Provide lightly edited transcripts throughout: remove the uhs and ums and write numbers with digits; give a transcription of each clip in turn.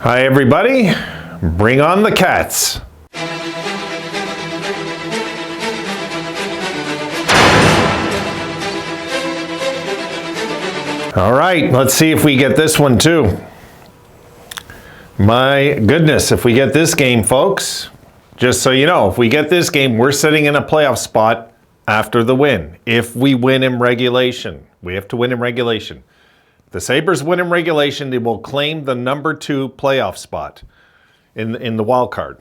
Hi everybody, bring on the cats. All right, let's see if we get this one too. My goodness, if we get this game, folks, just so you know, if we get this game, we're sitting in a playoff spot after the win. If we win in regulation, we have to win in regulation. If the Sabres win in regulation, they will claim the number 2 playoff spot in the wild card.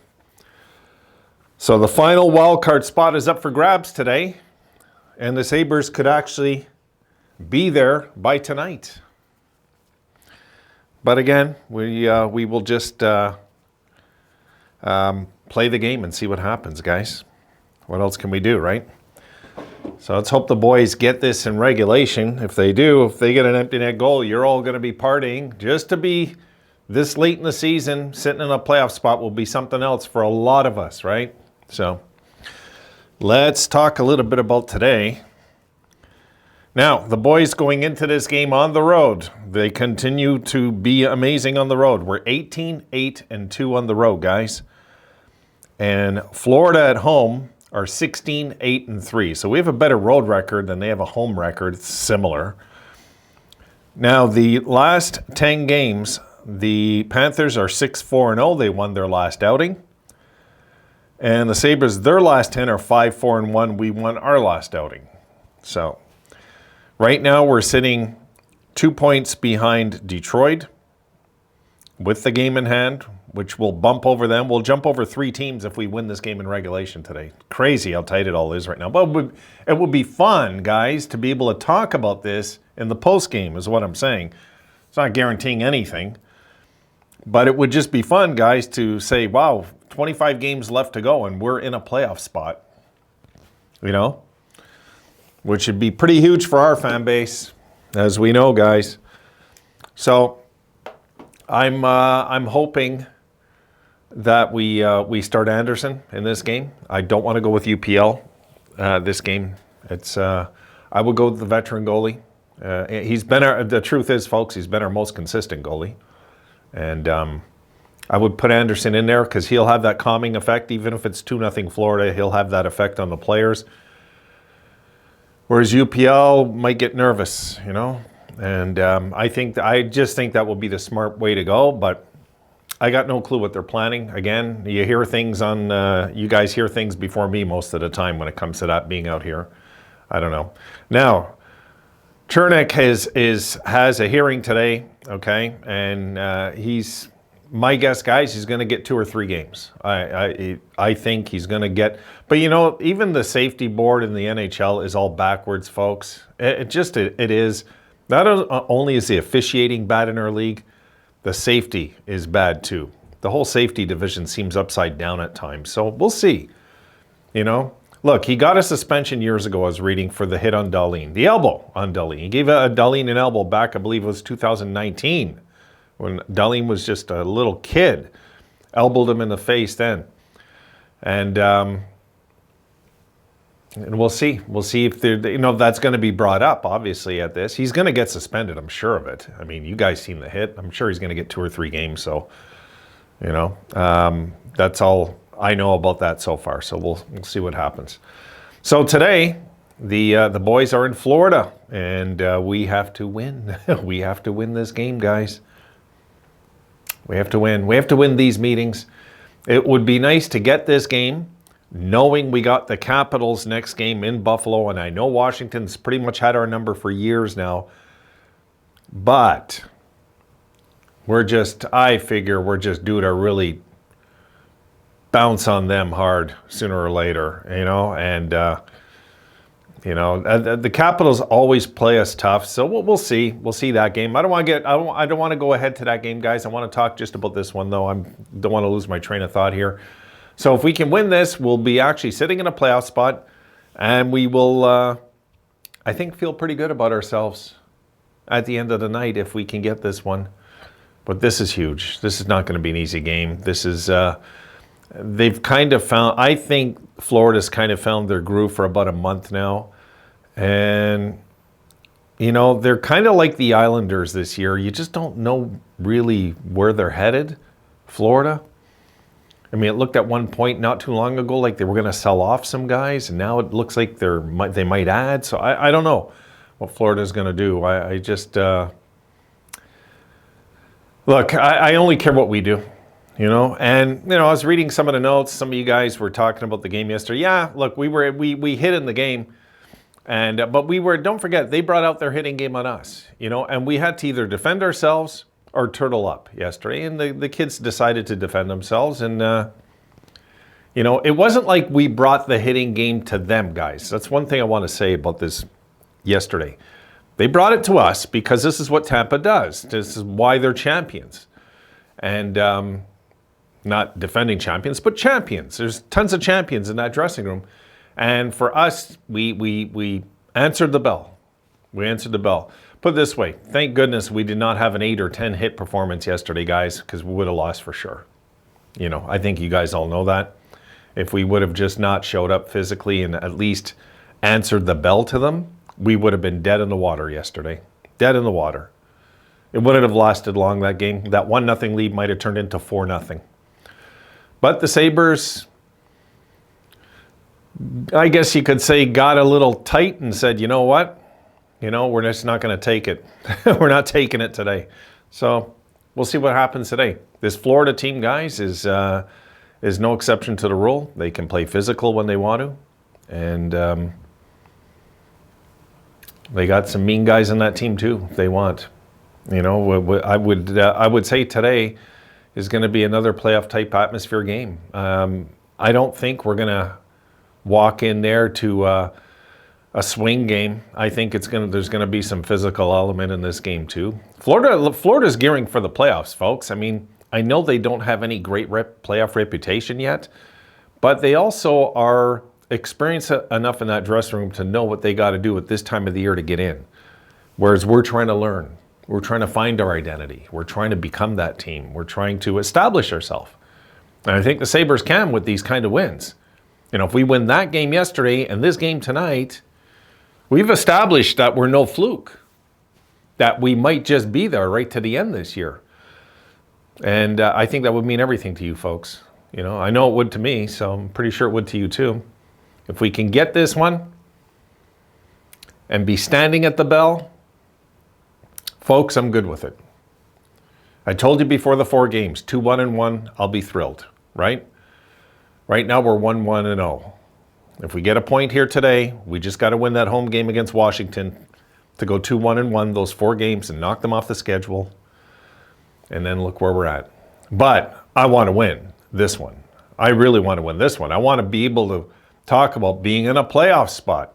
So the final wild card spot is up for grabs today, and the Sabres could actually be there by tonight. But again, we will just play the game and see what happens, guys. What else can we do, right? So let's hope the boys get this in regulation. If they do, if they get an empty net goal, you're all going to be partying. Just to be this late in the season, sitting in a playoff spot will be something else for a lot of us, right? So let's talk a little bit about today. Now, the boys going into this game on the road, they continue to be amazing on the road. We're 18-8-2 on the road, guys. And Florida at home are 16-8-3. So we have a better road record than they have a home record. It's similar. Now, the last 10 games, the Panthers are 6-4-0. They won their last outing. And the Sabres, their last 10 are 5-4-1. We won our last outing. So right now, we're sitting 2 points behind Detroit with the game in hand, which will bump over them. We'll jump over 3 teams if we win this game in regulation today. Crazy how tight it all is right now. But it would be fun, guys, to be able to talk about this in the postgame is what I'm saying. It's not guaranteeing anything. But it would just be fun, guys, to say, wow, 25 games left to go and we're in a playoff spot. You know? Which would be pretty huge for our fan base, as we know, guys. So I'm hoping that we start Anderson in this game. I don't want to go with UPL this game. It's I would go with the veteran goalie. He's been the truth is, folks, he's been our most consistent goalie, and I would put Anderson in there because he'll have that calming effect. Even if it's 2-0 Florida, he'll have that effect on the players. Whereas UPL might get nervous, you know, and I just think that will be the smart way to go. But I got no clue what they're planning. Again, you hear things on you guys hear things before me most of the time when it comes to that being out here. I don't know. Now, Chernik has a hearing today, okay, and he's my guess, guys, he's going to get 2 or 3 games. I think he's going to get, but you know, even the safety board in the NHL is all backwards, folks. It is. Not only is the officiating bad in our league, the safety is bad too. The whole safety division seems upside down at times. So we'll see. You know, look, he got a suspension years ago. I was reading for the hit on Dahlin, the elbow on Dahlin. He gave a Dahlin an elbow back, I believe it was 2019. When Dahlin was just a little kid, elbowed him in the face then. And we'll see. We'll see if that's going to be brought up, obviously, at this. He's going to get suspended, I'm sure of it. I mean, you guys seen the hit. I'm sure he's going to get 2 or 3 games. So, you know, that's all I know about that so far. So we'll see what happens. So today, the boys are in Florida, and we have to win. We have to win this game, guys. We have to win. We have to win these meetings. It would be nice to get this game, knowing we got the Capitals next game in Buffalo, and I know Washington's pretty much had our number for years now. But I figure we're just due to really bounce on them hard sooner or later, you know, and the Capitals always play us tough, so we'll see. We'll see that game. I don't want to go ahead to that game, guys. I want to talk just about this one, though. I don't want to lose my train of thought here. So if we can win this, we'll be actually sitting in a playoff spot, and we will, I think, feel pretty good about ourselves at the end of the night if we can get this one. But this is huge. This is not going to be an easy game. This is. They've kind of found, I think Florida's kind of found their groove for about a month now. And, you know, they're kind of like the Islanders this year. You just don't know really where they're headed. Florida. I mean, it looked at one point not too long ago like they were going to sell off some guys, and now it looks like they might add. So I don't know what Florida's going to do. I just look. I only care what we do, you know. And you know, I was reading some of the notes. Some of you guys were talking about the game yesterday. Yeah, look, we hit in the game, and but we were. Don't forget, they brought out their hitting game on us, you know, and we had to either defend ourselves or turtle up yesterday, and the kids decided to defend themselves. And you know, it wasn't like we brought the hitting game to them, guys. That's one thing I want to say about this yesterday. They brought it to us because this is what Tampa does. This is why they're champions, and not defending champions, but champions. There's tons of champions in that dressing room, and for us, we answered the bell. We answered the bell. Put it this way, thank goodness we did not have an 8 or 10 hit performance yesterday, guys, because we would have lost for sure. You know, I think you guys all know that. If we would have just not showed up physically and at least answered the bell to them, we would have been dead in the water yesterday. Dead in the water. It wouldn't have lasted long, that game. That 1-0 lead might have turned into 4-0. But the Sabres, I guess you could say, got a little tight and said, you know what? You know, we're just not going to take it. We're not taking it today. So we'll see what happens today. This Florida team, guys, is no exception to the rule. They can play physical when they want to. And they got some mean guys on that team, too, if they want. You know, I would say today is going to be another playoff-type atmosphere game. I don't think we're going to walk in there to a swing game. I think there's going to be some physical element in this game too. Florida's gearing for the playoffs, folks. I mean, I know they don't have any great playoff reputation yet, but they also are experienced enough in that dressing room to know what they got to do at this time of the year to get in. Whereas we're trying to learn. We're trying to find our identity. We're trying to become that team. We're trying to establish ourselves. And I think the Sabres can with these kind of wins. You know, if we win that game yesterday and this game tonight, we've established that we're no fluke, that we might just be there right to the end this year. And I think that would mean everything to you folks. You know, I know it would to me, so I'm pretty sure it would to you too. If we can get this one and be standing at the bell, folks, I'm good with it. I told you before the 4 games, 2-1-1, I'll be thrilled, right? Right now we're 1-1-0. If we get a point here today, we just got to win that home game against Washington to go 2-1-1 those 4 games and knock them off the schedule. And then look where we're at. But I want to win this one. I really want to win this one. I want to be able to talk about being in a playoff spot.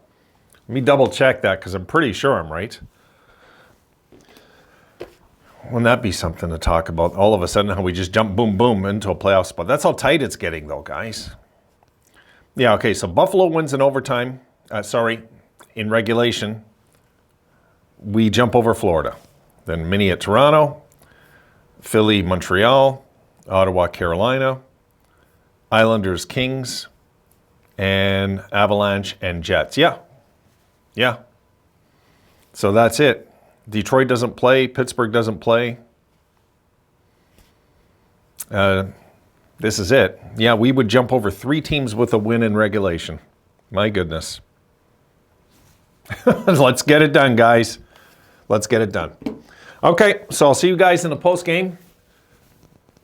Let me double check that because I'm pretty sure I'm right. Wouldn't that be something to talk about? All of a sudden how we just jump boom, boom into a playoff spot. That's how tight it's getting though, guys. Yeah, okay, so Buffalo wins in overtime. In regulation. We jump over Florida. Then Mini at Toronto. Philly, Montreal. Ottawa, Carolina. Islanders, Kings. And Avalanche and Jets. Yeah. So that's it. Detroit doesn't play. Pittsburgh doesn't play. This is it. Yeah, we would jump over 3 teams with a win in regulation. My goodness. Let's get it done, guys. Let's get it done. Okay, so I'll see you guys in the post game.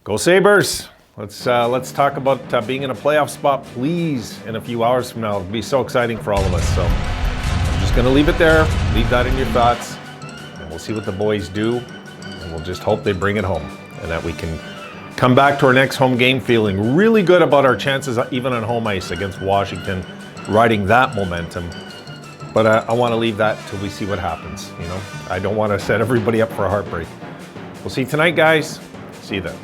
Go Sabres. Let's talk about being in a playoff spot, please, in a few hours from now. It'll be so exciting for all of us. So I'm just going to leave it there. Leave that in your thoughts. And we'll see what the boys do. And we'll just hope they bring it home and that we can come back to our next home game feeling really good about our chances, even on home ice against Washington, riding that momentum. But I want to leave that till we see what happens. You know, I don't want to set everybody up for a heartbreak. We'll see you tonight, guys. See you then.